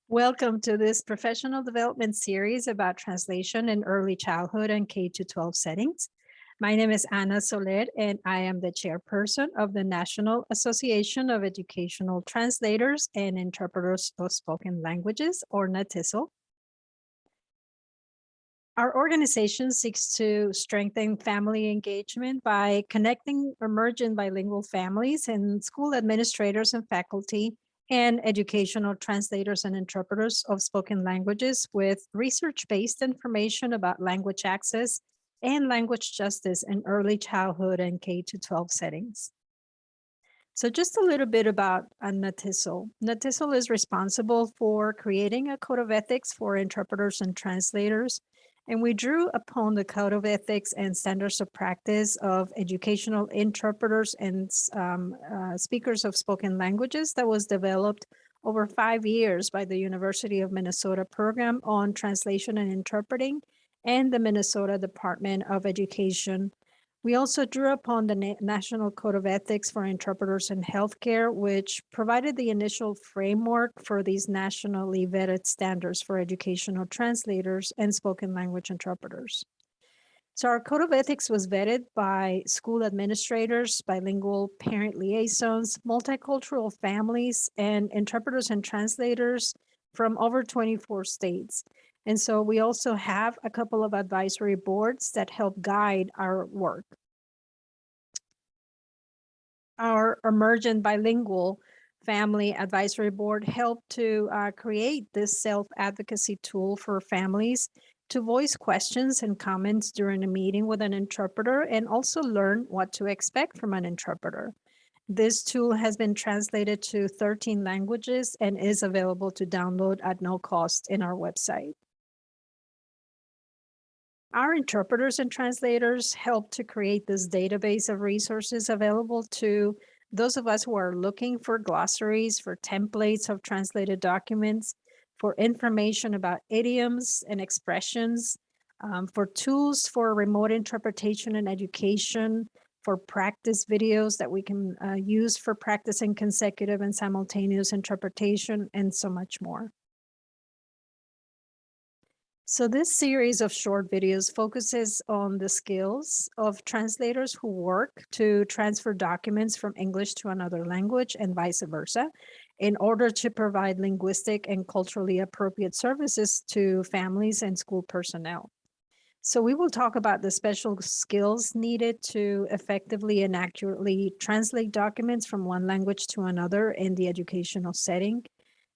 Welcome to this professional development series about translation in early childhood and K-12 settings. My name is Ana Soler, and I am the chairperson of the National Association of Educational Translators and Interpreters of Spoken Languages, or NATISL. Our organization seeks to strengthen family engagement by connecting emergent bilingual families and school administrators and faculty and educational translators and interpreters of spoken languages with research-based information about language access and language justice in early childhood and K-12 settings. So just a little bit about NATISL. NATISL is responsible for creating a code of ethics for interpreters and translators. And we drew upon the code of ethics and standards of practice of educational interpreters and speakers of spoken languages that was developed over 5 years by the University of Minnesota program on translation and interpreting and the Minnesota Department of Education. We also drew upon the National Code of Ethics for Interpreters in Healthcare, which provided the initial framework for these nationally vetted standards for educational translators and spoken language interpreters. So our Code of Ethics was vetted by school administrators, bilingual parent liaisons, multicultural families, and interpreters and translators from over 24 states. And so we also have a couple of advisory boards that help guide our work. Our emergent bilingual family advisory board helped to create this self-advocacy tool for families to voice questions and comments during a meeting with an interpreter and also learn what to expect from an interpreter. This tool has been translated to 13 languages and is available to download at no cost in our website. Our interpreters and translators help to create this database of resources available to those of us who are looking for glossaries, for templates of translated documents, for information about idioms and expressions, for tools for remote interpretation and education, for practice videos that we can use for practicing consecutive and simultaneous interpretation, and so much more. So this series of short videos focuses on the skills of translators who work to transfer documents from English to another language and vice versa in order to provide linguistic and culturally appropriate services to families and school personnel. So we will talk about the special skills needed to effectively and accurately translate documents from one language to another in the educational setting.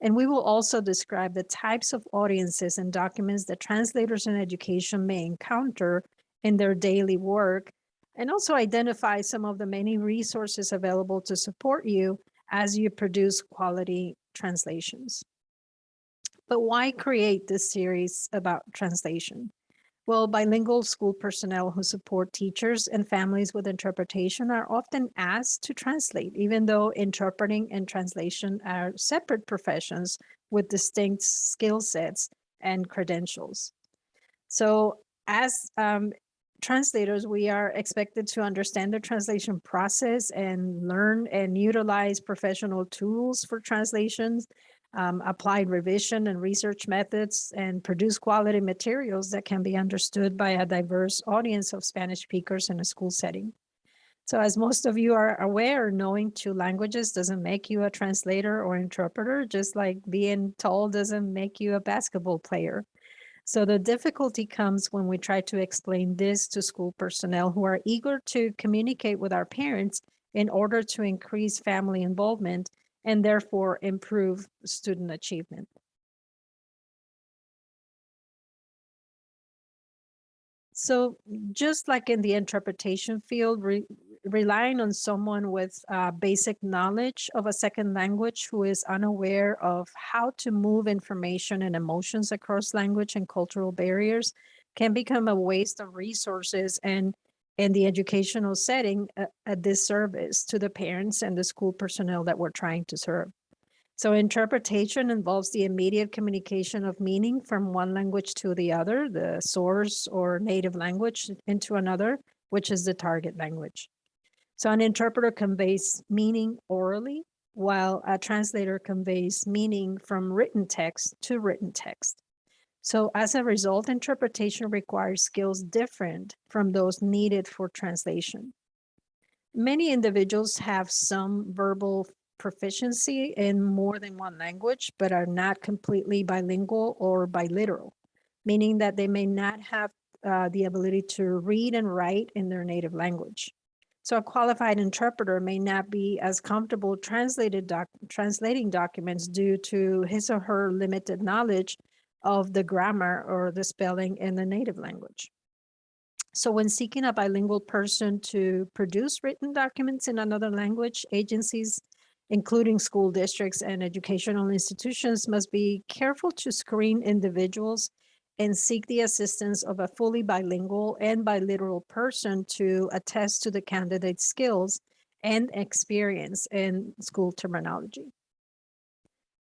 And we will also describe the types of audiences and documents that translators in education may encounter in their daily work, and also identify some of the many resources available to support you as you produce quality translations. But why create this series about translation? Well, bilingual school personnel who support teachers and families with interpretation are often asked to translate, even though interpreting and translation are separate professions with distinct skill sets and credentials. So as translators, we are expected to understand the translation process and learn and utilize professional tools for translations, applied revision and research methods, and produce quality materials that can be understood by a diverse audience of Spanish speakers in a school setting. So as most of you are aware, knowing 2 languages doesn't make you a translator or interpreter, just like being tall doesn't make you a basketball player. So the difficulty comes when we try to explain this to school personnel who are eager to communicate with our parents in order to increase family involvement and therefore improve student achievement. So just like in the interpretation field, relying on someone with basic knowledge of a second language who is unaware of how to move information and emotions across language and cultural barriers can become a waste of resources and in the educational setting, a disservice to the parents and the school personnel that we're trying to serve. So interpretation involves the immediate communication of meaning from one language to the other, the source or native language, into another, which is the target language. So an interpreter conveys meaning orally while a translator conveys meaning from written text to written text. So as a result, interpretation requires skills different from those needed for translation. Many individuals have some verbal proficiency in more than one language, but are not completely bilingual or biliteral, meaning that they may not have the ability to read and write in their native language. So a qualified interpreter may not be as comfortable translating documents due to his or her limited knowledge of the grammar or the spelling in the native language. So when seeking a bilingual person to produce written documents in another language, agencies, including school districts and educational institutions, must be careful to screen individuals and seek the assistance of a fully bilingual and biliteral person to attest to the candidate's skills and experience in school terminology.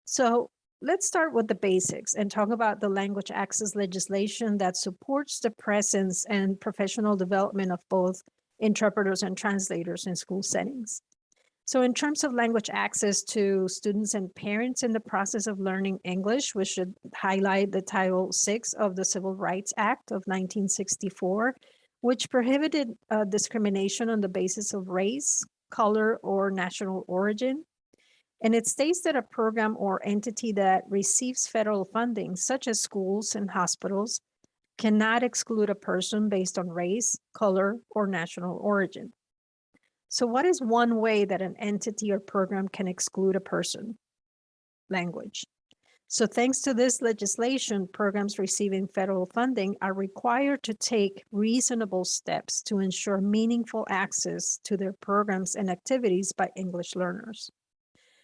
So let's start with the basics and talk about the language access legislation that supports the presence and professional development of both interpreters and translators in school settings. So in terms of language access to students and parents in the process of learning English, we should highlight the Title VI of the Civil Rights Act of 1964, which prohibited discrimination on the basis of race, color, or national origin. And it states that a program or entity that receives federal funding, such as schools and hospitals, cannot exclude a person based on race, color, or national origin. So what is one way that an entity or program can exclude a person? Language. So thanks to this legislation, programs receiving federal funding are required to take reasonable steps to ensure meaningful access to their programs and activities by English learners.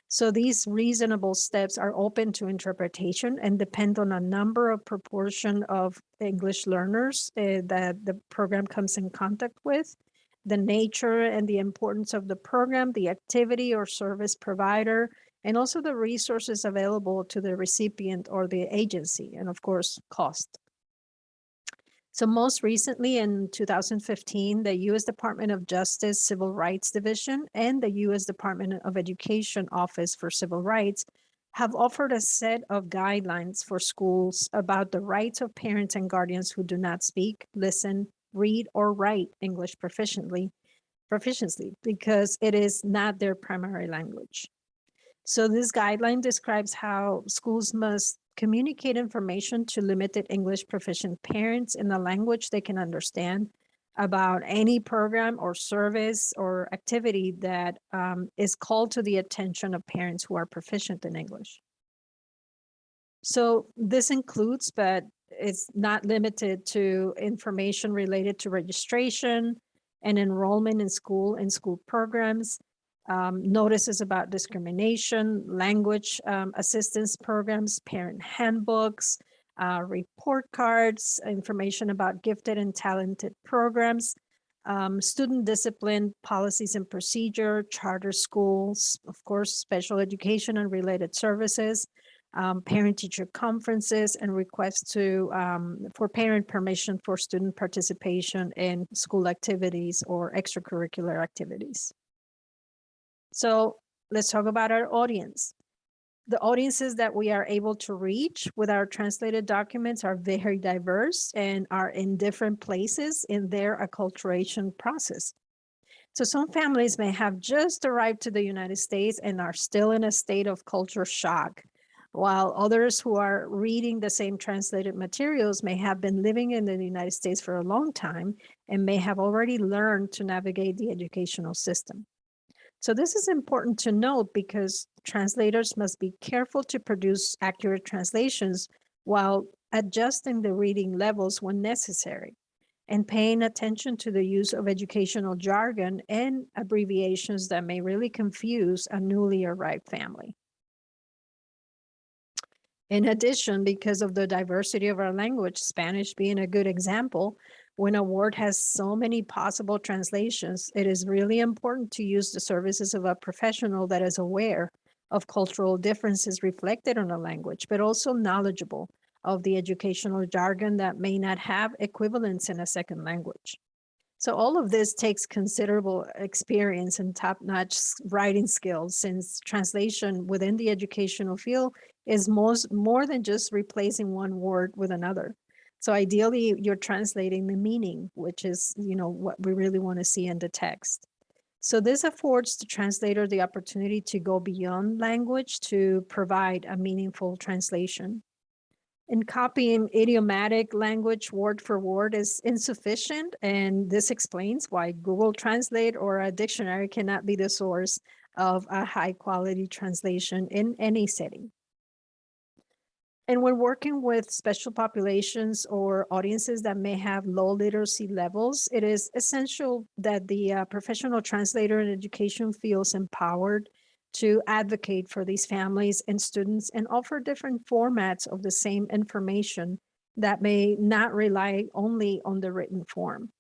So these reasonable steps are open to interpretation and depend on a number of proportion of English learners that the program comes in contact with, the nature and the importance of the program, the activity or service provider, and also the resources available to the recipient or the agency, and of course, cost. So most recently in 2015, the U.S. Department of Justice Civil Rights Division and the U.S. Department of Education Office for Civil Rights have offered a set of guidelines for schools about the rights of parents and guardians who do not speak, listen, read, or write English proficiently because it is not their primary language. So this guideline describes how schools must communicate information to limited English proficient parents in a language they can understand about any program or service or activity that is called to the attention of parents who are proficient in English. So this includes, but it's not limited to, information related to registration and enrollment in school and school programs, notices about discrimination, language assistance programs, parent handbooks, report cards, information about gifted and talented programs, student discipline policies and procedure, charter schools, of course, special education and related services, parent-teacher conferences, and requests for parent permission for student participation in school activities or extracurricular activities. So let's talk about our audience. The audiences that we are able to reach with our translated documents are very diverse and are in different places in their acculturation process. So some families may have just arrived to the United States and are still in a state of culture shock, while others who are reading the same translated materials may have been living in the United States for a long time and may have already learned to navigate the educational system. So this is important to note because translators must be careful to produce accurate translations while adjusting the reading levels when necessary and paying attention to the use of educational jargon and abbreviations that may really confuse a newly arrived family. In addition, because of the diversity of our language, Spanish being a good example, when a word has so many possible translations, it is really important to use the services of a professional that is aware of cultural differences reflected on a language, but also knowledgeable of the educational jargon that may not have equivalents in a second language. So all of this takes considerable experience and top-notch writing skills, since translation within the educational field is more than just replacing one word with another. So ideally, you're translating the meaning, which is, what we really want to see in the text. So this affords the translator the opportunity to go beyond language to provide a meaningful translation. And copying idiomatic language word for word is insufficient, and this explains why Google Translate or a dictionary cannot be the source of a high quality translation in any setting. And when working with special populations or audiences that may have low literacy levels, it is essential that the professional translator in education feels empowered to advocate for these families and students and offer different formats of the same information that may not rely only on the written form.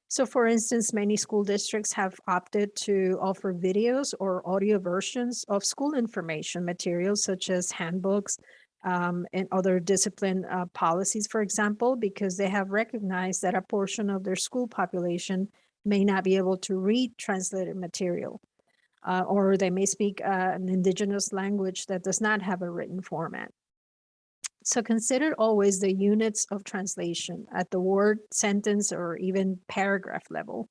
So for instance, many school districts have opted to offer videos or audio versions of school information materials such as handbooks, and other discipline policies, for example, because they have recognized that a portion of their school population may not be able to read translated material, or they may speak an indigenous language that does not have a written format. So consider always the units of translation at the word, sentence, or even paragraph level,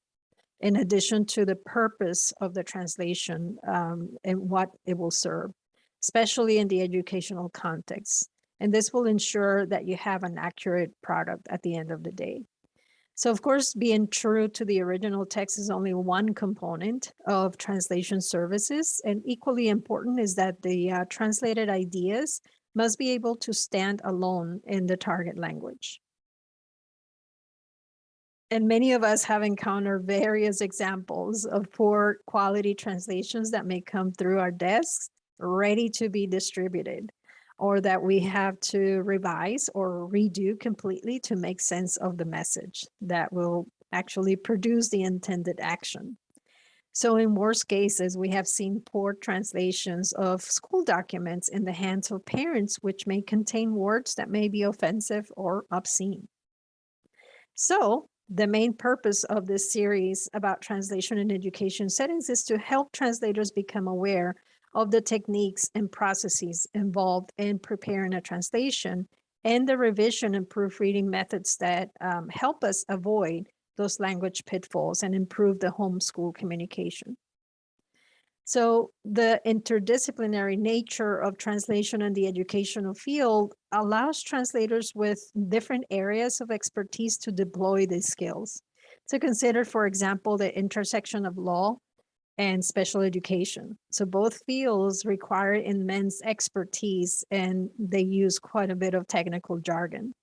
in addition to the purpose of the translation and what it will serve, especially in the educational context. And this will ensure that you have an accurate product at the end of the day. So of course, being true to the original text is only one component of translation services. And equally important is that the translated ideas must be able to stand alone in the target language. And many of us have encountered various examples of poor quality translations that may come through our desks ready to be distributed, or that we have to revise or redo completely to make sense of the message that will actually produce the intended action. So in worst cases, we have seen poor translations of school documents in the hands of parents, which may contain words that may be offensive or obscene. So the main purpose of this series about translation in education settings is to help translators become aware of the techniques and processes involved in preparing a translation and the revision and proofreading methods that help us avoid those language pitfalls and improve the homeschool communication. So the interdisciplinary nature of translation in the educational field allows translators with different areas of expertise to deploy these skills. So consider, for example, the intersection of law and special education. So both fields require immense expertise, and they use quite a bit of technical jargon.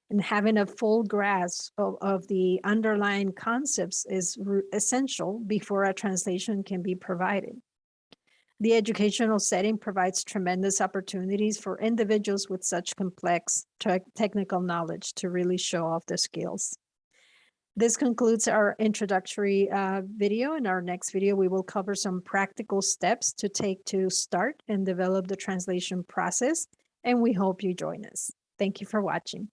And having a full grasp of the underlying concepts is essential before a translation can be provided. The educational setting provides tremendous opportunities for individuals with such complex technical knowledge to really show off their skills. This concludes our introductory video. In our next video, we will cover some practical steps to take to start and develop the translation process, and we hope you join us. Thank you for watching.